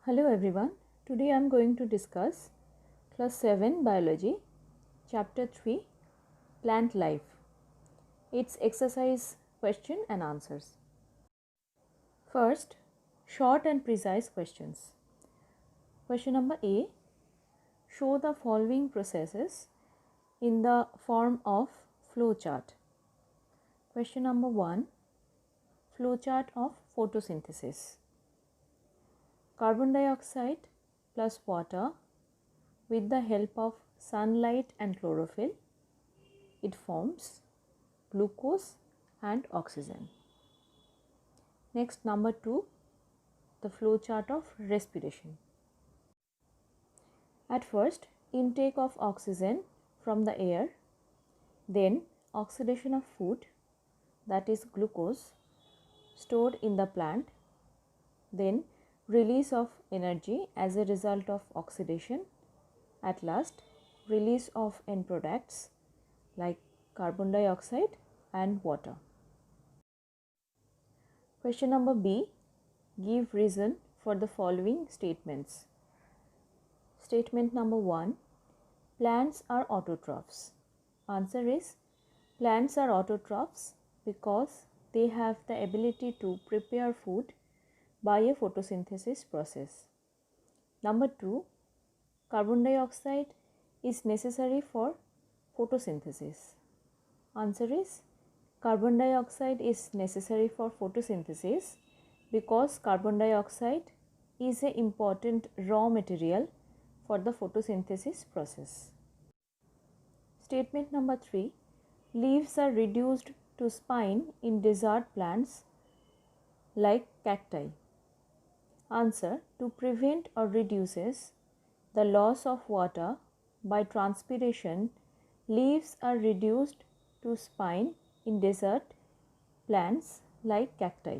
Hello everyone. Today I am going to discuss Class 7 Biology, Chapter 3 Plant Life. Its exercise question and answers. First, short and precise questions. Question number A. Show the following processes in the form of flow chart. Question number 1. Flow chart of photosynthesis. Carbon dioxide plus water with the help of sunlight and chlorophyll, it forms glucose and oxygen. Next, number 2, the flow chart of respiration. At first, intake of oxygen from the air, then oxidation of food, that is glucose, stored in the plant, then release of energy as a result of oxidation, at last release of end products like carbon dioxide and water. Question number B. Give reason for the following statements. Statement number 1. Plants are autotrophs. Answer is plants are autotrophs because they have the ability to prepare food by a photosynthesis process. Number 2. Carbon dioxide is necessary for photosynthesis. Answer is carbon dioxide is necessary for photosynthesis because carbon dioxide is an important raw material for the photosynthesis process. Statement number 3. Leaves are reduced to spine in desert plants like cacti. Answer: to prevent or reduces the loss of water by transpiration, leaves are reduced to spine in desert plants like cacti.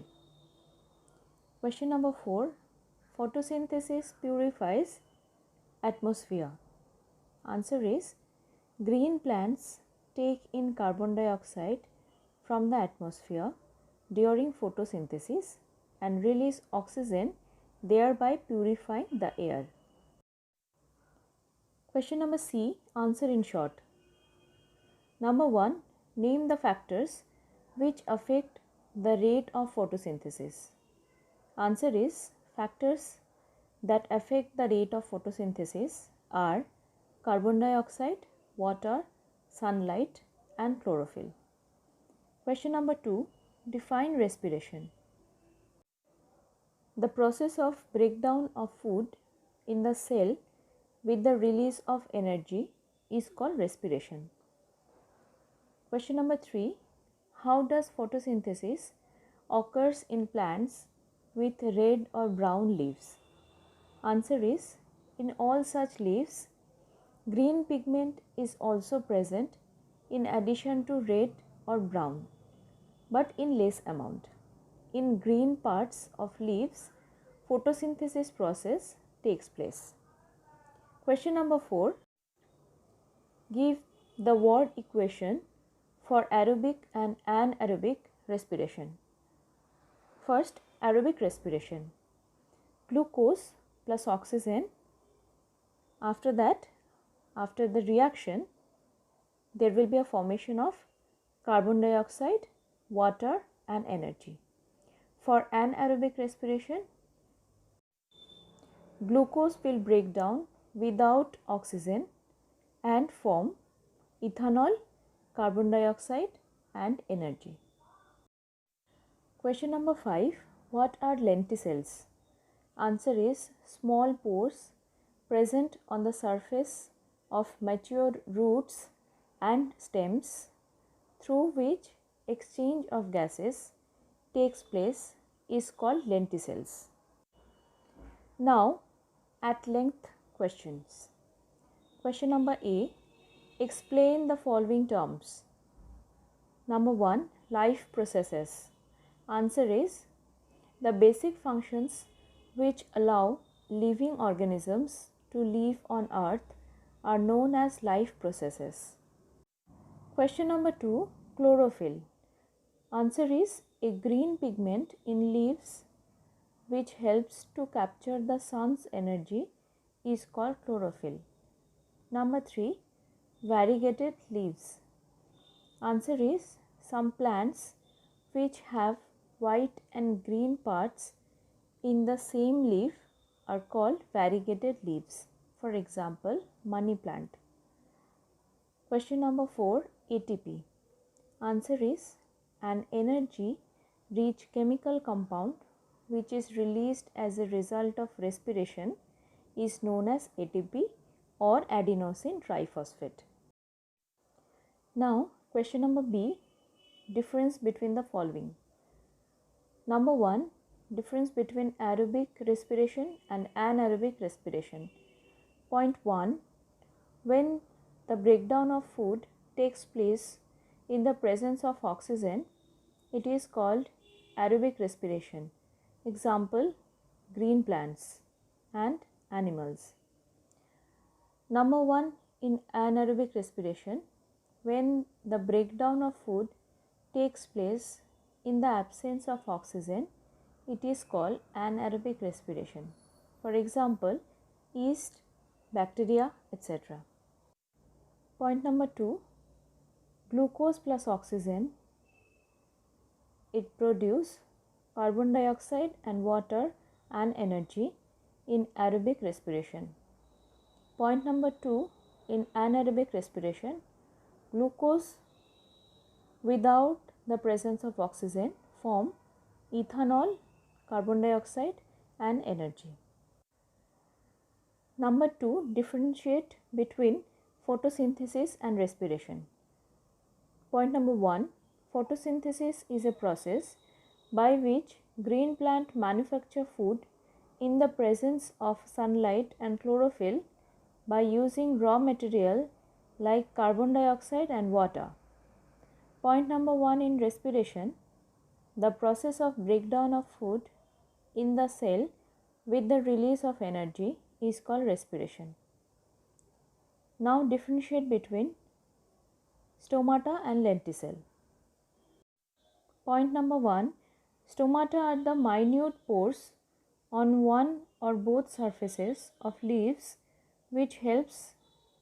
Question number 4. Photosynthesis purifies atmosphere. Answer is green plants take in carbon dioxide from the atmosphere during photosynthesis and release oxygen, thereby purifying the air. Question number C. Answer in short. Number 1. Name the factors which affect the rate of photosynthesis. Answer is factors that affect the rate of photosynthesis are carbon dioxide, water, sunlight and chlorophyll. Question number 2. Define respiration. The process of breakdown of food in the cell with the release of energy is called respiration. Question number 3. How does photosynthesis occurs in plants with red or brown leaves? Answer is in all such leaves, green pigment is also present in addition to red or brown, but in less amount. In green parts of leaves, photosynthesis process takes place. Question number 4. Give the word equation for aerobic and anaerobic respiration. First, aerobic respiration. Glucose plus oxygen. After that, after the reaction, there will be a formation of carbon dioxide, water and energy. For anaerobic respiration, glucose will break down without oxygen and form ethanol, carbon dioxide and energy. Question number 5. What are lenticels? Answer is small pores present on the surface of mature roots and stems through which exchange of gases takes place is called lenticels. Now, at length questions. Question number A. Explain the following terms. Number 1. Life processes. Answer is the basic functions which allow living organisms to live on earth are known as life processes. Question number 2. Chlorophyll. Answer is a green pigment in leaves which helps to capture the sun's energy is called chlorophyll. Number 3. Variegated leaves. Answer is some plants which have white and green parts in the same leaf are called variegated leaves. For example, money plant. Question number 4. ATP. Answer is an energy rich chemical compound which is released as a result of respiration is known as ATP or adenosine triphosphate. Now, question number B, difference between the following. Number 1, difference between aerobic respiration and anaerobic respiration. Point 1, when the breakdown of food takes place in the presence of oxygen, it is called aerobic respiration. Example, green plants and animals. Number 1, in anaerobic respiration, when the breakdown of food takes place in the absence of oxygen, it is called anaerobic respiration. For example, yeast, bacteria, etc. Point number 2, glucose plus oxygen, it produces carbon dioxide and water and energy in aerobic respiration. Point number 2, in anaerobic respiration, glucose without the presence of oxygen form ethanol, carbon dioxide and energy. Number 2, differentiate between photosynthesis and respiration. Point number 1, photosynthesis is a process by which green plant manufacture food in the presence of sunlight and chlorophyll by using raw material like carbon dioxide and water. Point number 1, in respiration, the process of breakdown of food in the cell with the release of energy is called respiration. Now differentiate between stomata and lenticel. Point number 1, stomata are the minute pores on one or both surfaces of leaves which helps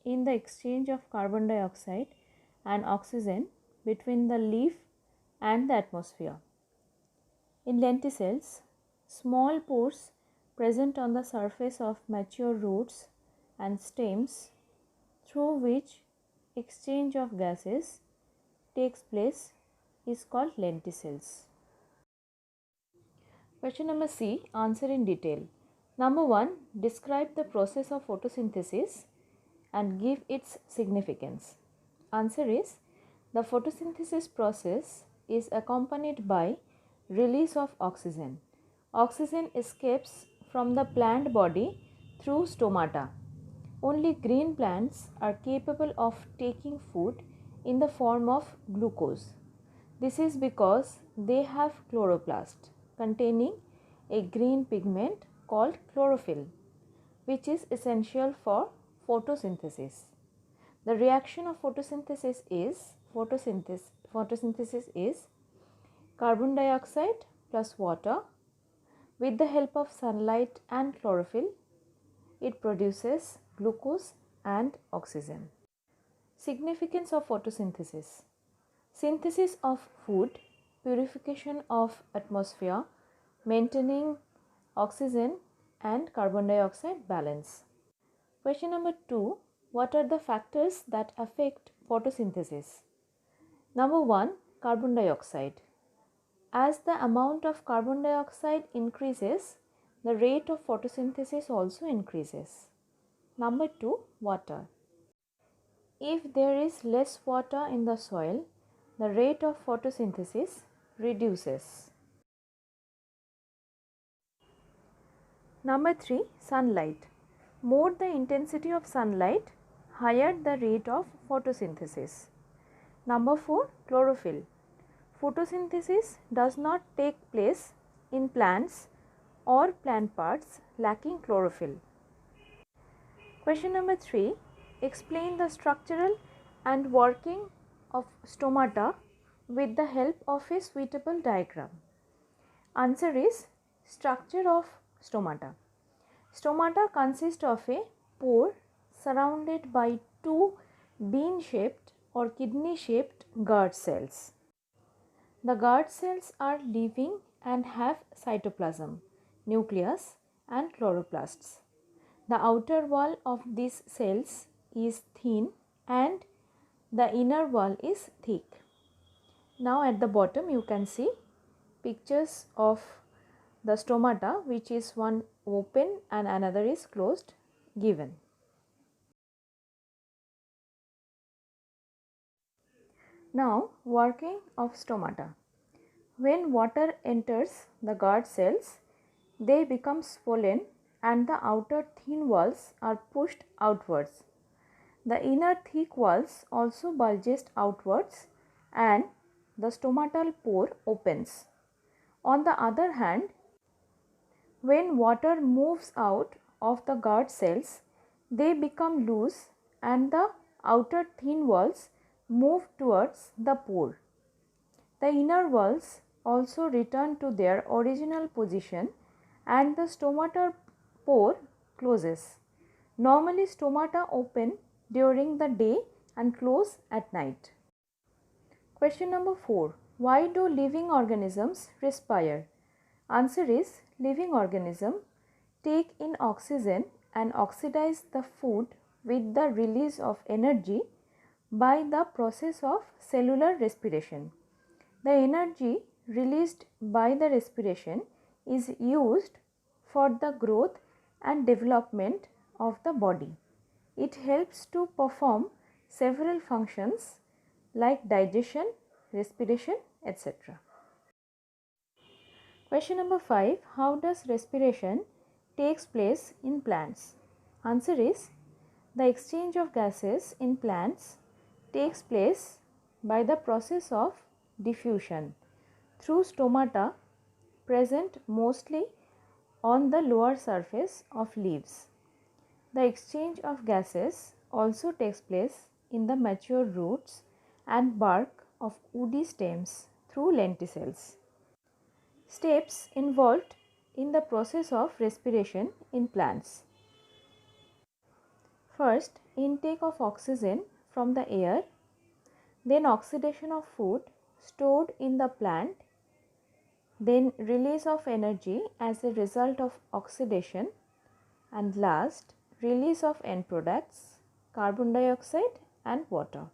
in the exchange of carbon dioxide and oxygen between the leaf and the atmosphere. In lenticels, small pores present on the surface of mature roots and stems through which exchange of gases takes place is called lenticels. Question number C, answer in detail. Number 1, describe the process of photosynthesis and give its significance. Answer is, the photosynthesis process is accompanied by release of oxygen. Oxygen escapes from the plant body through stomata. Only green plants are capable of taking food in the form of glucose. This is because they have chloroplast containing a green pigment called chlorophyll, which is essential for photosynthesis. The reaction of photosynthesis is carbon dioxide plus water. With the help of sunlight and chlorophyll, it produces glucose and oxygen. Significance of photosynthesis: synthesis of food, purification of atmosphere, maintaining oxygen and carbon dioxide balance. Question number 2, what are the factors that affect photosynthesis? Number 1, carbon dioxide. As the amount of carbon dioxide increases, the rate of photosynthesis also increases. Number 2, water. If there is less water in the soil, the rate of photosynthesis reduces. Number 3, sunlight. More the intensity of sunlight, higher the rate of photosynthesis. Number 4, chlorophyll. Photosynthesis does not take place in plants or plant parts lacking chlorophyll. Question number 3, explain the structural and working of stomata with the help of a suitable diagram. Answer is, Structure of stomata. Stomata consist of a pore surrounded by two bean-shaped or kidney-shaped guard cells. The guard cells are living and have cytoplasm, nucleus and chloroplasts. The outer wall of these cells is thin and the inner wall is thick. Now at the bottom you can see pictures of the stomata, which is one open and another is closed, given. Now working of stomata. When water enters the guard cells, they become swollen and the outer thin walls are pushed outwards. The inner thick walls also bulges outwards and the stomatal pore opens. On the other hand, when water moves out of the guard cells, they become loose and the outer thin walls move towards the pore. The inner walls also return to their original position and the stomatal pore closes. Normally stomata open during the day and close at night. Question number 4. Why do living organisms respire? Answer is, living organisms take in oxygen and oxidize the food with the release of energy by the process of cellular respiration. The energy released by the respiration is used for the growth and development of the body. It helps to perform several functions like digestion, respiration, etc. Question number 5. How does respiration takes place in plants? Answer is, the exchange of gases in plants takes place by the process of diffusion through stomata present mostly on the lower surface of leaves. The exchange of gases also takes place in the mature roots and bark of woody stems through lenticels. Steps involved in the process of respiration in plants. First, intake of oxygen from the air, then oxidation of food stored in the plant, then release of energy as a result of oxidation, and last, release of end products, carbon dioxide and water.